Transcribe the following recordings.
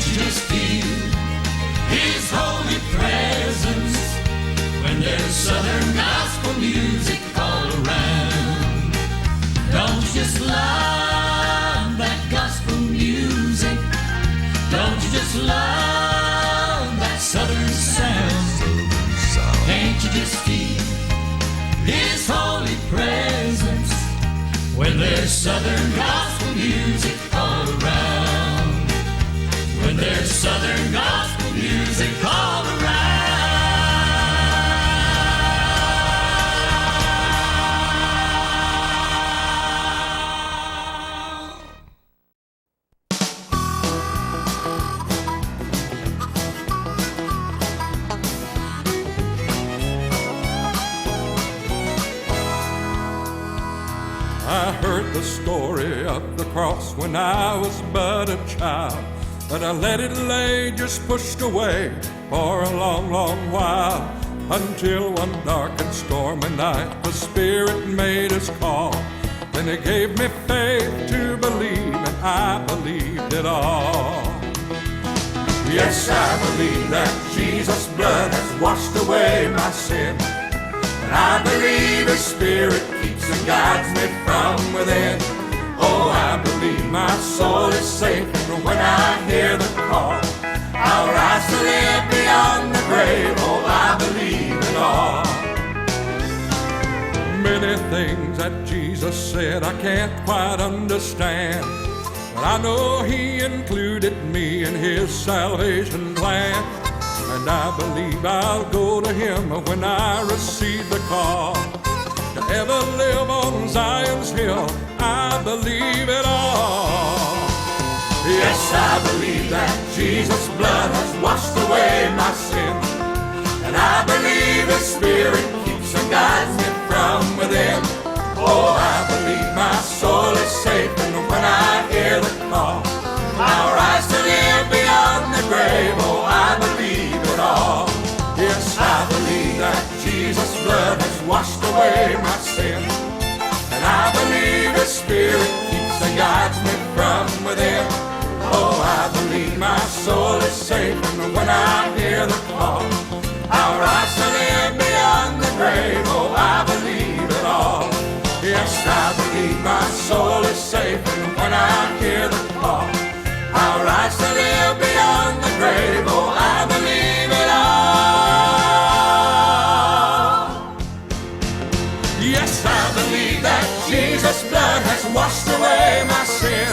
Can't you just feel His holy presence when there's Southern gospel music all around? Don't you just love that gospel music? Don't you just love that Southern sound? Can't you just feel His holy presence when there's Southern gospel music all around? When there's Southern gospel music all around. I heard the story of the cross when I was but a child, but I let it lay, just pushed away for a long, long while, until one dark and stormy night the Spirit made us call. Then He gave me faith to believe, and I believed it all. Yes, I believe that Jesus' blood has washed away my sin, and I believe His Spirit keeps and guides me from within. Oh, I believe my soul is safe, and when I hear the call, I'll rise to live beyond the grave. Oh, I believe it all. Many things that Jesus said I can't quite understand, but I know He included me in His salvation plan. And I believe I'll go to Him when I receive the call to ever live on Zion's hill. I believe it all. Yes, I believe that Jesus' blood has washed away my sins, and I believe His Spirit keeps and guides me from within. Oh, I believe my soul is safe, and when I hear the call, I'll rise to live beyond the grave. Oh, I believe it all. Yes, I believe that Jesus' blood has washed away my sin, and I believe His Spirit keeps and guides me from within. Oh, I believe my soul is safe, and when I hear the call, I'll rise to live beyond the grave. Oh, I believe it all. Yes, I believe my soul is safe, and when I hear the call, I'll rise to live beyond the grave. Oh, I believe it all. Yes, I believe that Jesus' blood has washed away my sin,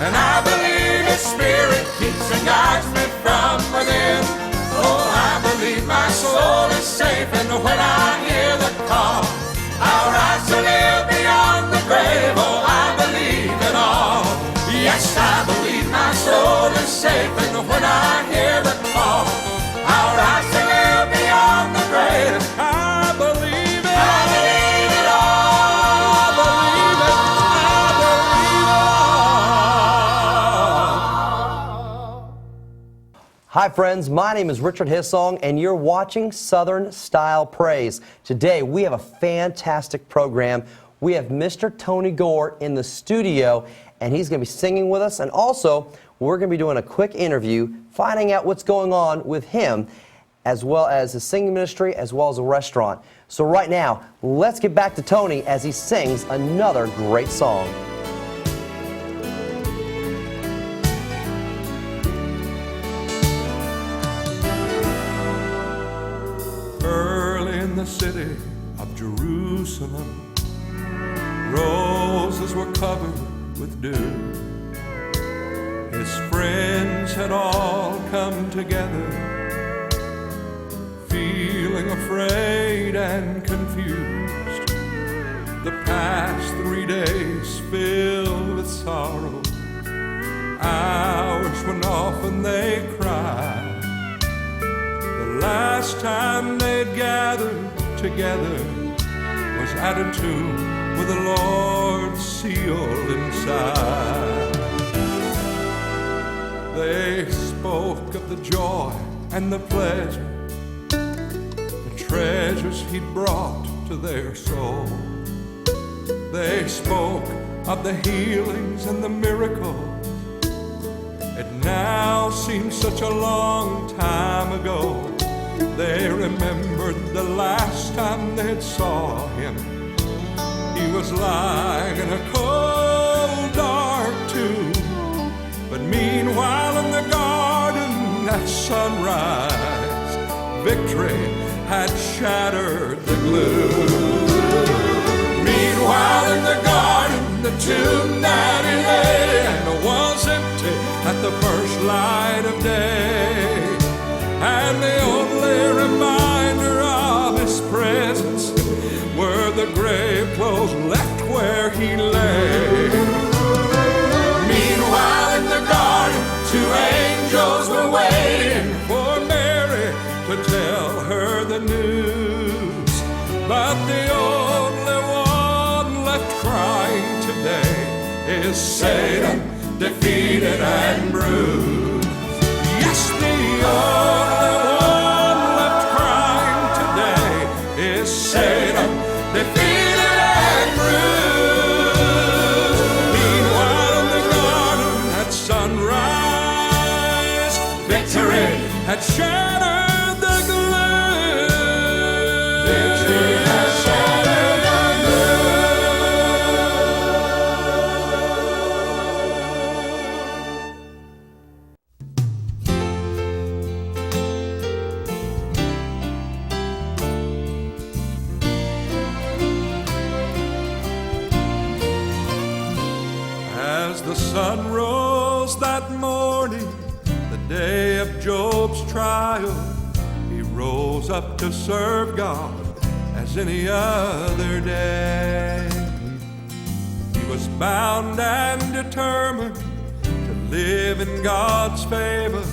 and I believe His Spirit keeps and guides me from within. Oh, I believe my soul is safe, and when I hear the call, I'll rise to live beyond the grave. Oh, I believe it all. Yes, I believe my soul is safe, and when I hear the call, I'll rise to live beyond the grave. I believe it. I believe it all. I believe it. I believe it all. Hi friends, my name is Richard Hyssong, and you're watching Southern Style Praise. Today we have a fantastic program. We have Mr. Tony Gore in the studio, and he's going to be singing with us, and also we're going to be doing a quick interview, finding out what's going on with him, as well as his singing ministry, as well as a restaurant. So right now, let's get back to Tony as he sings another great song. Early in the city of Jerusalem, roses were covered with dew. His friends had all come together, feeling afraid and confused. The past 3 days filled with sorrow, hours when often they cried. The last time they'd gathered together was at a tomb with the Lord sealed inside. They spoke of the joy and the pleasure, the treasures He'd brought to their soul. They spoke of the healings and the miracles It now seems such a long time ago. They remembered the last time they'd saw him. He was lying in a cold, dark tomb. But meanwhile in the garden at sunrise, victory had shattered the gloom. Meanwhile in the garden, the tomb that he lay in was empty at the first light of day. And the only reminder of his presence were the grave clothes left where he lay. Meanwhile in the garden, 2 angels were waiting for Mary to tell her the news. But the only one left crying today is Satan, defeated and bruised. Yes, the only one left crying today is Satan, defeated and bruised. Meanwhile in the garden at sunrise, victory had shattered the gloom. Victory had shattered the As the sun rose that morning, the day of Job's trial, he rose up to serve God as any other day. He was bound and determined to live in God's favor.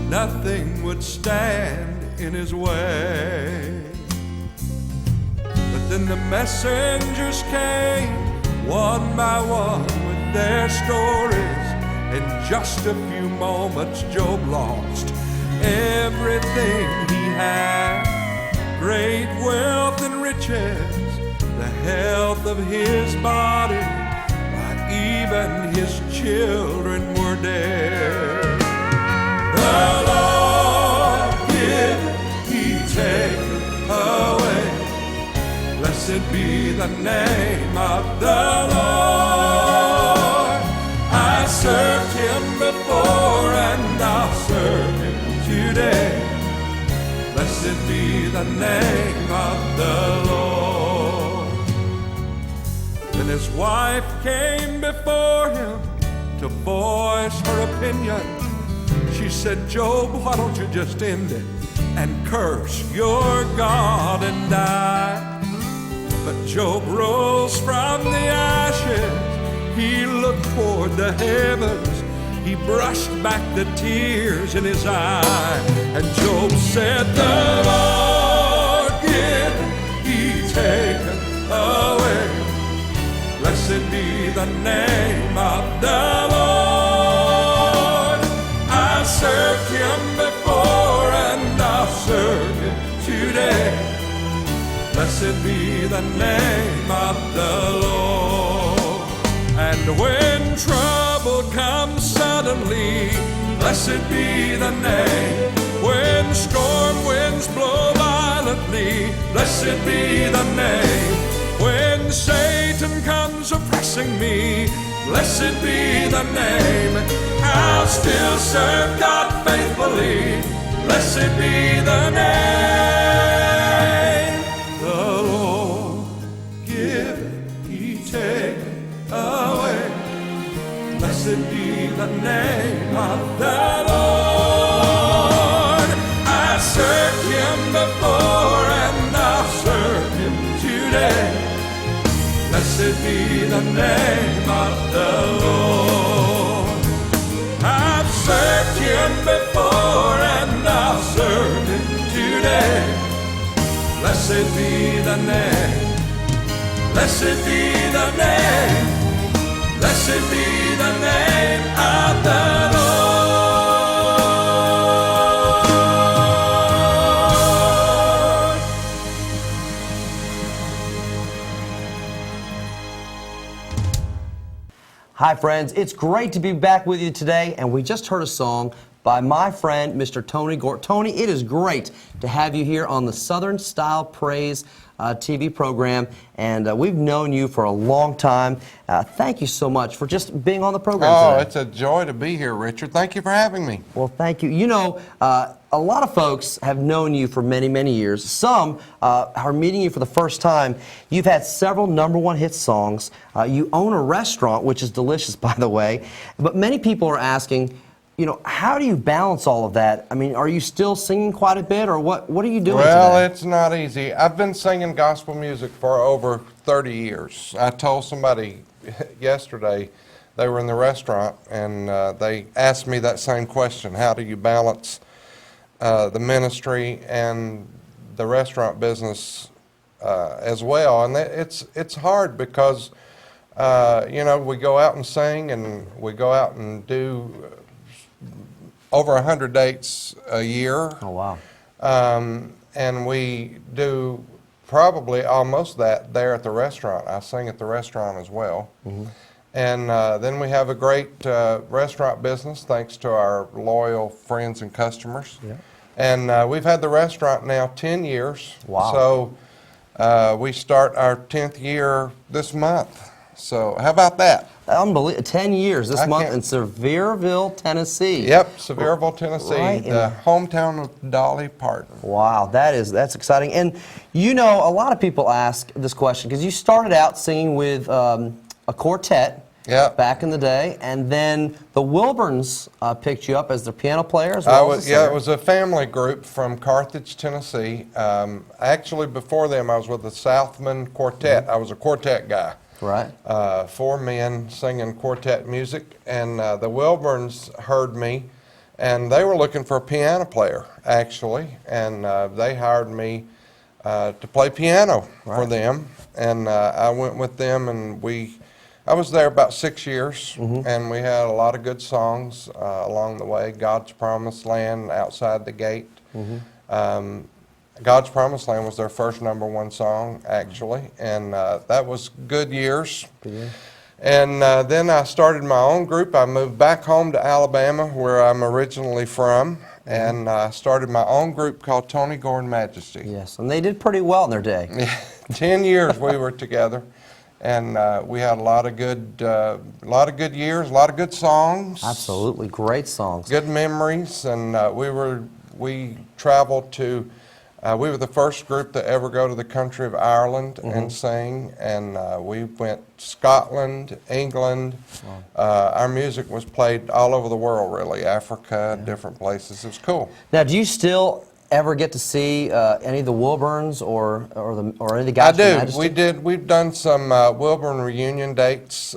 Nothing would stand in his way. But then the messengers came one by one with their stories. In just a few moments, Job lost everything he had. Great wealth and riches, the health of his body, but even his children were dead. The Lord give, he take away. Blessed be the name of the Lord. I served him before and I'll serve him today. Blessed be the name of the Lord. Then his wife came before him to voice her opinion. She said, Job, why don't you just end it and curse your God and die? But Job rose from the ashes. He looked toward the heavens. He brushed back the tears in his eye. And Job said, the Lord give, he taketh away. Blessed be the name of the Lord. I served him before and I'll serve him today. Blessed be the name of the Lord. And when trouble comes suddenly, blessed be the name. When storm winds blow violently, blessed be the name. When Satan comes oppressing me, blessed be the name. I'll still serve God faithfully, blessed be the name. The Lord give, he take away. Blessed be the name of the Lord. I served him before and I'll serve him today. Blessed be the name of the Lord. I've served him before and I'll serve him today. Blessed be the name. Blessed be the name. Blessed be the name of the Lord. Hi, friends. It's great to be back with you today, and we just heard a song by my friend, Mr. Tony Gore. Tony, it is great to have you here on the Southern Style Praise TV program, and we've known you for a long time. Thank you so much for just being on the program today. It's a joy to be here, Richard. Thank you for having me. Well, thank you. You know, a lot of folks have known you for many, many years. Some are meeting you for the first time. You've had several #1 hit songs. You own a restaurant, which is delicious, by the way. But many people are asking, you know, how do you balance all of that? I mean, are you still singing quite a bit, or what are you doing Well, today? it's not easy. I've been singing gospel music for over 30 years. I told somebody yesterday, they were in the restaurant, and they asked me that same question: how do you balance the ministry and the restaurant business as well? And it's hard because, you know, we go out and sing, and we go out and do over 100 dates a year. Oh, wow. And we do probably almost that there at the restaurant. I sing at the restaurant as well. And then we have a great restaurant business, thanks to our loyal friends and customers. Yeah. And we've had the restaurant now 10 years. Wow. So we start our 10th year this month. So how about that? Unbelievable. 10 years this I month can't- in Sevierville, Tennessee. Yep, Sevierville, Tennessee, Right in the hometown of Dolly Parton. Wow, that's exciting. And you know, a lot of people ask this question because you started out singing with a quartet back in the day, and then the Wilburns picked you up as their piano player as well as a singer. It was a family group from Carthage, Tennessee. Actually, before them, I was with the Southman Quartet. I was a quartet guy. Right. 4 men singing quartet music, and the Wilburns heard me, and they were looking for a piano player, actually, and they hired me to play piano for them, and I went with them, and I was there about 6 years, and we had a lot of good songs along the way. God's Promised Land, Outside the Gate. God's Promised Land was their first #1 song, actually, and that was good years. And then I started my own group. I moved back home to Alabama, where I'm originally from, and I started my own group called Tony Gore and Majesty. Yes, and they did pretty well in their day. 10 years we were together, and we had a lot of good years, a lot of good songs. Absolutely, great songs. Good memories, and we traveled to. We were the first group to ever go to the country of Ireland and sing, and we went Scotland, England. Our music was played all over the world, really, Africa, different places. It was cool. Now, do you still ever get to see any of the Wilburns or any of the guys? I do. We've done some Wilburn reunion dates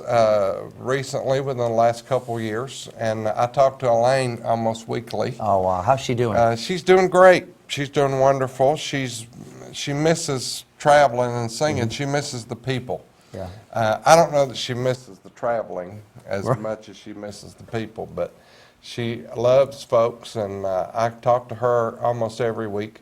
recently within the last couple years, and I talk to Elaine almost weekly. Oh, wow. How's she doing? She's doing great. She's doing wonderful. She misses traveling and singing. She misses the people. Yeah. I don't know that she misses the traveling as much as she misses the people, but she loves folks, and I talk to her almost every week.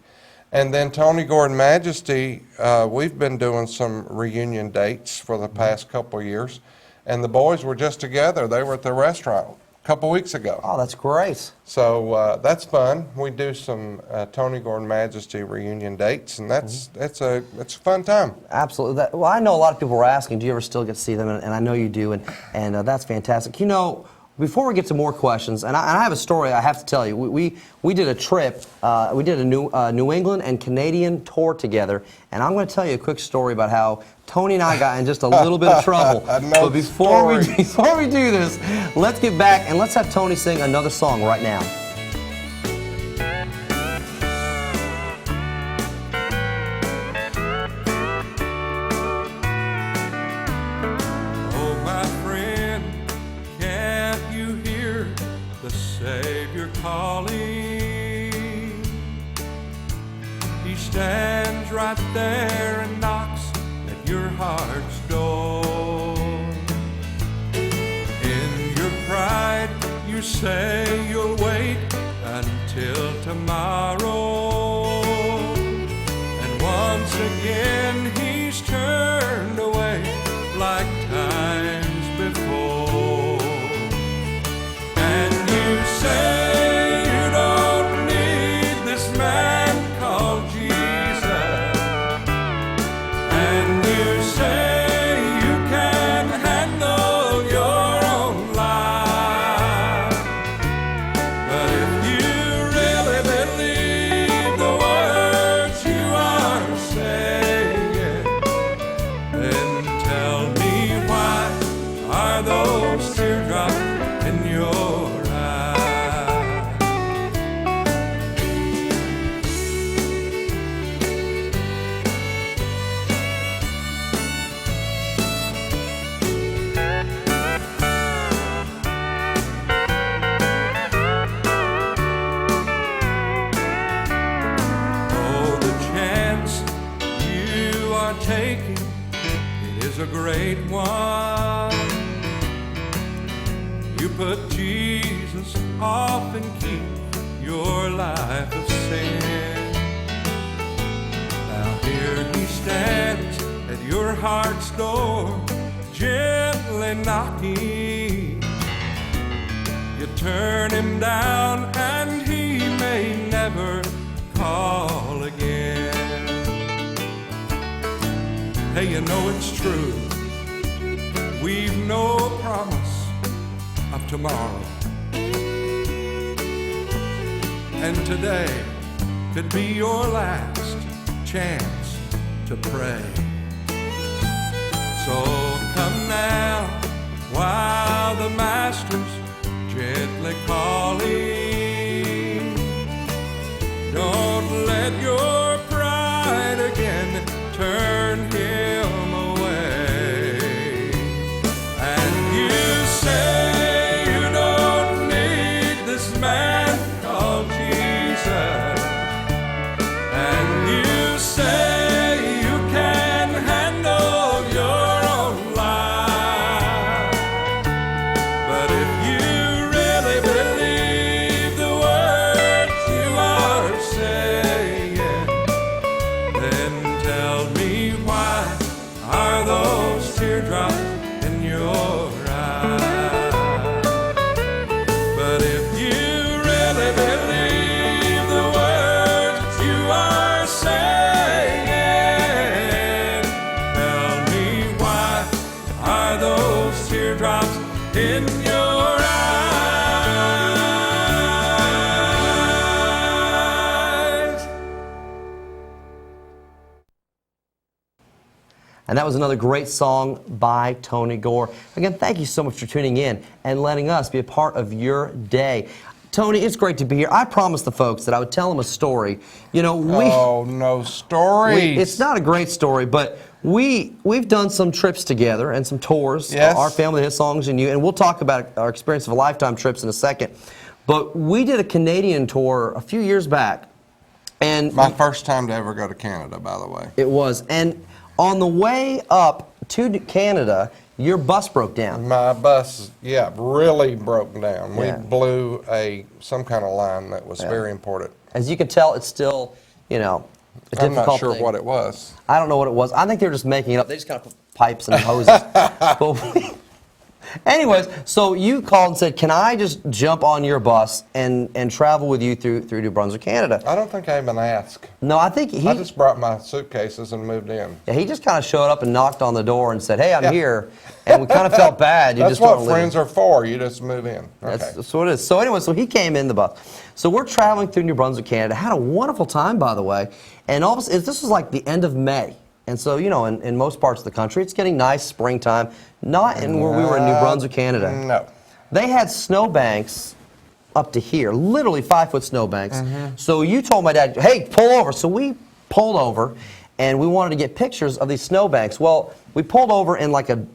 And then Tony Gore and Majesty, we've been doing some reunion dates for the past couple years, and the boys were just together. They were at the restaurant a couple weeks ago. Oh, that's great. So that's fun. We do some Tony Gore and Majesty reunion dates, and it's a fun time. Absolutely. Well, I know a lot of people were asking, do you ever still get to see them? And I know you do, and that's fantastic. You know, before we get to more questions, and I have a story I have to tell you. We did a trip. We did a New England and Canadian tour together, and I'm going to tell you a quick story about how Tony and I got in just a little bit of trouble. But before we do this, let's get back and let's have Tony sing another song right now. Oh, my friend, can't you hear the Savior calling? He stands right there and knocks at your heart's door. In your pride, you say you'll wait until tomorrow. And once again, he's turned away like times before. great one. You put Jesus off and keep your life of sin. Now here he stands at your heart's door, gently knocking. You turn him down and he may never call again. Hey, you know it's true, we've no promise of tomorrow, and today could be your last chance to pray. So come now while the Master's gently calling. Don't let your pride again turn him away. And you say you don't need this man called Jesus, and you say you can handle your own life. But if you really believe the words you are saying, then tell me, why are those teardrops in your eyes? But if you really believe the words you are saying, tell me, why are those teardrops in your eyes? And that was another great song by Tony Gore. Again, thank you so much for tuning in and letting us be a part of your day. Tony, it's great to be here. I promised the folks that I would tell them a story. You know, Oh, no stories. it's not a great story, but we've done some trips together and some tours. Yes. Our family, the Hissongs, and you, and we'll talk about our experience of a lifetime trips in a second. But we did a Canadian tour a few years back, and My first time to ever go to Canada, by the way. it was. And on the way up to Canada, your bus broke down. My bus, really broke down. Yeah. We blew some kind of line that was very important. As you can tell, it's still, you know, a difficult I'm not sure thing. what it was. I don't know what it was. I think they were just making it up. They just kind of put pipes and hoses. But anyways, so you called and said, can I just jump on your bus and travel with you through New Brunswick, Canada? I don't think I even asked. No, I think I just brought my suitcases and moved in. he just kind of showed up and knocked on the door and said, hey, I'm Yeah. here. And we kind of felt bad. You That's just don't what leave. friends are for. You just move in. Okay. That's what it is. So anyway, so he came in the bus. So we're traveling through New Brunswick, Canada. Had a wonderful time, by the way. And all of a sudden, this was like the end of May. And so, you know, in most parts of the country, it's getting nice springtime. Not in where we were in New Brunswick, Canada. No. They had snowbanks up to here, literally 5-foot snowbanks. So you told my dad, hey, pull over. So we pulled over, and we wanted to get pictures of these snowbanks. Well, we pulled over in like a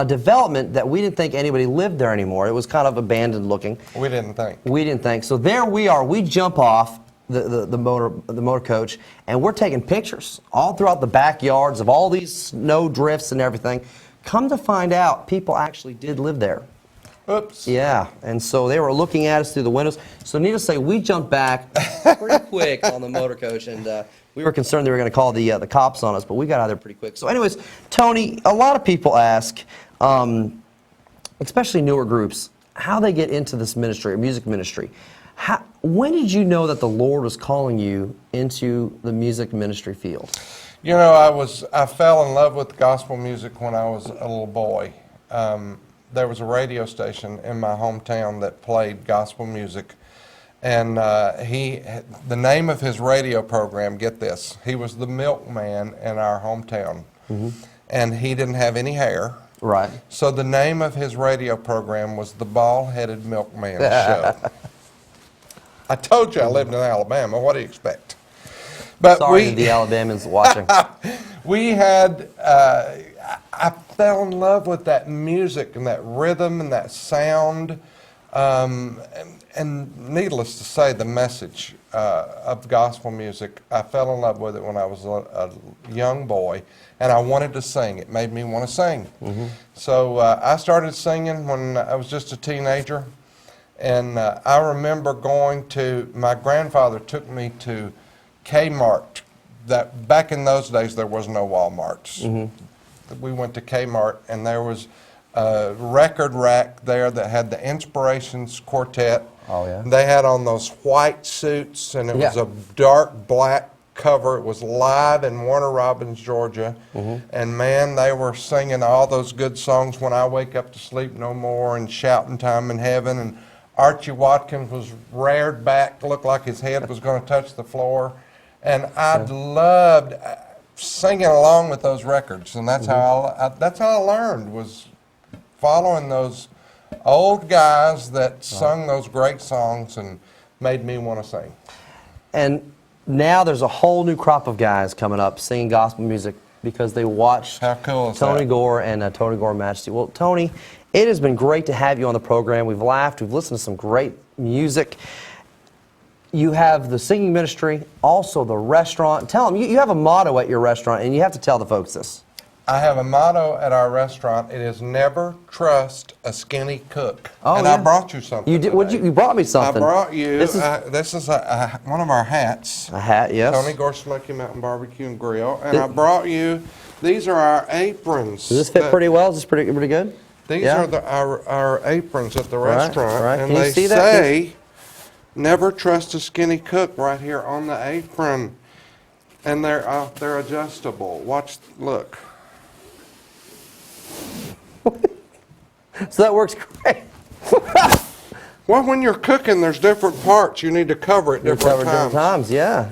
development that we didn't think anybody lived there anymore. It was kind of abandoned looking. We didn't think. We didn't think. So there we are. We jump off the motor coach, and we're taking pictures all throughout the backyards of all these snow drifts and everything. Come to find out, people actually did live there. Oops. Yeah, and so they were looking at us through the windows. So needless to say, we jumped back pretty quick on the motor coach, and we were concerned they were going to call the cops on us, but we got out of there pretty quick. So anyways, Tony, a lot of people ask, especially newer groups, how they get into this ministry, or music ministry. When did you know that the Lord was calling you into the music ministry field? You know, I fell in love with gospel music when I was a little boy. There was a radio station in my hometown that played gospel music, and the name of his radio program, get this, he was the milkman in our hometown, and he didn't have any hair. Right. So the name of his radio program was the Bald-Headed Milkman Show. I told you I lived in Alabama. What do you expect? But Sorry to the Alabamans watching. we had, I fell in love with that music and that rhythm and that sound. And needless to say, the message of gospel music, I fell in love with it when I was a young boy, and I wanted to sing. It made me want to sing. So I started singing when I was just a teenager, and I remember my grandfather took me to Kmart. That back in those days, there was no Walmarts. We went to Kmart, and there was a record rack there that had the Inspirations Quartet. Oh, yeah. They had on those white suits, and it was Yeah. a dark black cover. It was live in Warner Robins, Georgia. And man, they were singing all those good songs, When I Wake Up to Sleep No More and Shouting Time in Heaven. And Archie Watkins was reared back, looked like his head was going to touch the floor. And I loved singing along with those records, and that's how I learned, was following those old guys that sung those great songs and made me want to sing. And now there's a whole new crop of guys coming up singing gospel music because they watched How cool is Tony that? Gore and Tony Gore Majesty. Well, Tony, it has been great to have you on the program. We've laughed, we've listened to some great music. You have the singing ministry, also the restaurant. Tell them, you have a motto at your restaurant, and you have to tell the folks this. I have a motto at our restaurant. It is never trust a skinny cook. Oh, and yeah. I brought you something. You did? What today. you brought me something. I brought you. This is This is one of our hats. a hat, yes. Tony Gore Smoky Mountain Barbecue and Grill. And I brought you. These are our aprons. Does this fit pretty well? Is this pretty good? These Yeah. are our aprons at the Right, restaurant, right. and Can you they see that? say, "Never trust a skinny cook." Right here on the apron, and they're adjustable. Watch, look. So that works great. Well, when you're cooking, there's different parts you need to cover at You different covered times. different times, yeah.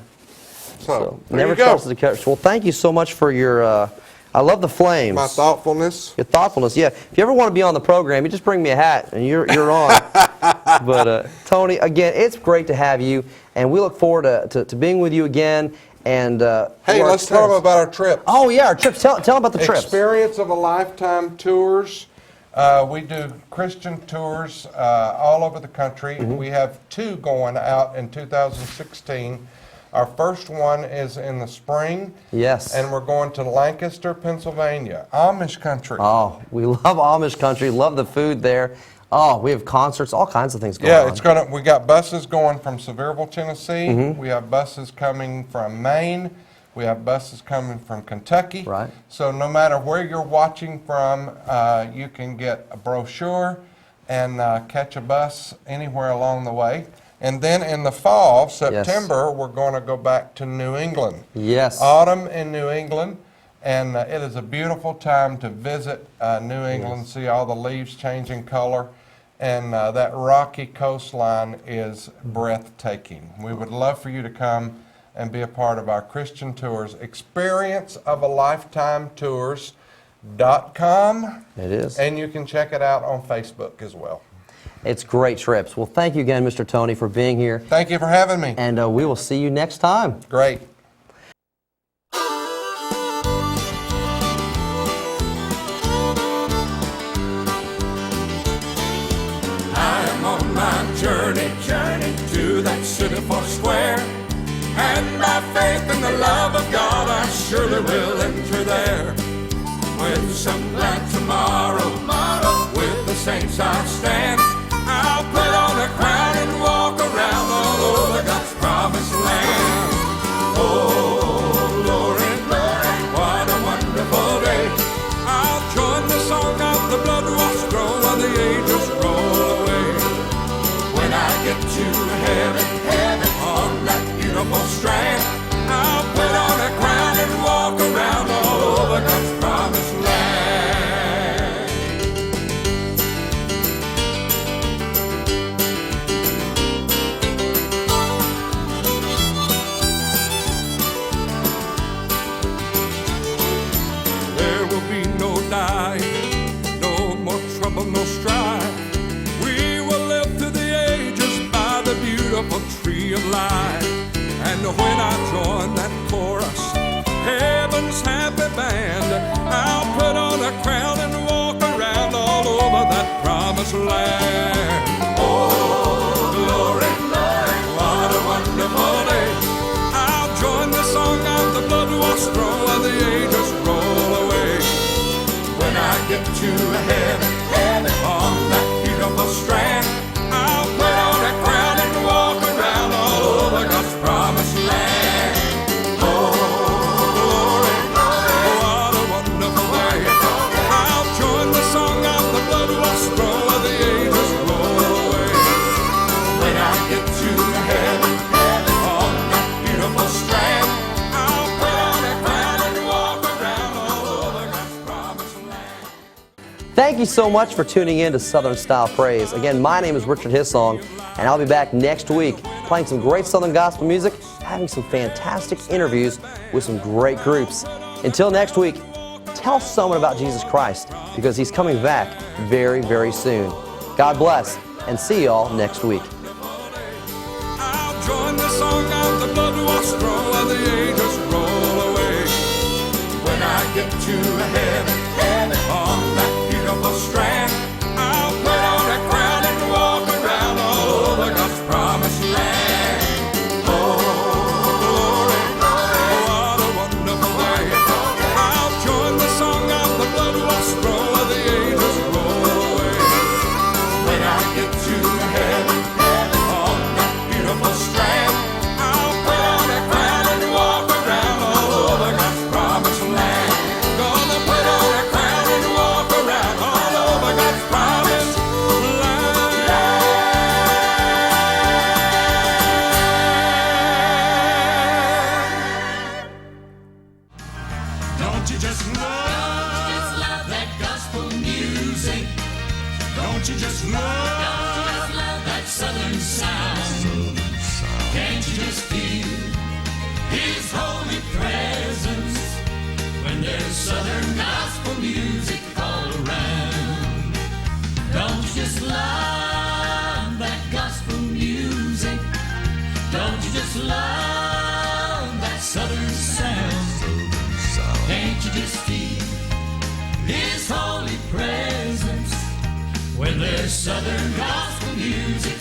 So there Never you go. trusted the coach. Well, thank you so much for your. I love the flames. My thoughtfulness. Your thoughtfulness, yeah. If you ever want to be on the program, you just bring me a hat and you're on. But Tony, again, it's great to have you, and we look forward to being with you again. And Hey, our let's tell them trips. about our trip. Oh yeah, our trips. Tell them about the trips. Experience of a Lifetime tours. We do Christian tours all over the country. We have 2 going out in 2016. Our first one is in the spring. Yes. And we're going to Lancaster, Pennsylvania, Amish country. Oh, we love Amish country. Love the food there. Oh, we have concerts, all kinds of things going on. Yeah, we got buses going from Sevierville, Tennessee. We have buses coming from Maine. We have buses coming from Kentucky. Right. So no matter where you're watching from, you can get a brochure and catch a bus anywhere along the way. And then in the fall, September, we're going to go back to New England. Yes. Autumn in New England. And it is a beautiful time to visit New England, see all the leaves changing color. And that rocky coastline is breathtaking. We would love for you to come and be a part of our Christian tours. ExperienceOfALifetimeTours.com. It is. And you can check it out on Facebook as well. It's great trips. Well, thank you again, Mr. Tony, for being here. Thank you for having me. And we will see you next time. Great. I am on my journey to that city far square. And by faith in the love of God, I surely will enter there. With some glad tomorrow, with the saints I stand. I'll put on a crown and walk around all over God's promised land. Oh, glory, what a wonderful day. I'll join the song of the blood-washed throne while the angels roll away. When I get to heaven, on that beautiful strand, I'll put on a crown and walk around all over God's promised land. There will be no dying, no more trouble, no strife. We will live through the ages by the beautiful Thank you so much for tuning in to Southern Style Praise. Again, my name is Richard Hyssong, and I'll be back next week playing some great Southern gospel music, having some fantastic interviews with some great groups. Until next week, tell someone about Jesus Christ because He's coming back very, very soon. God bless, and see you all next week. I'll join the song of the blood-washed throne while the angels roll away. When I get to heaven, on that beautiful strand, I'll put on a crown and walk around all over God's promised land. Oh, glory, What a wonderful day. I'll join the song of the blood-washed throne while the angels roll away. when I get to heaven, on that beautiful strand, I'll put on a crown and walk around all over God's promised land. Gonna put on a crown and walk around all over God's promised land. Don't you just love that gospel music? Don't you just love that southern sound? Can't you just feel His holy presence when there's southern gospel music all around? Don't you just love that gospel music? Don't you just love that southern sound? Can't you just feel His holy presence when there's southern gospel music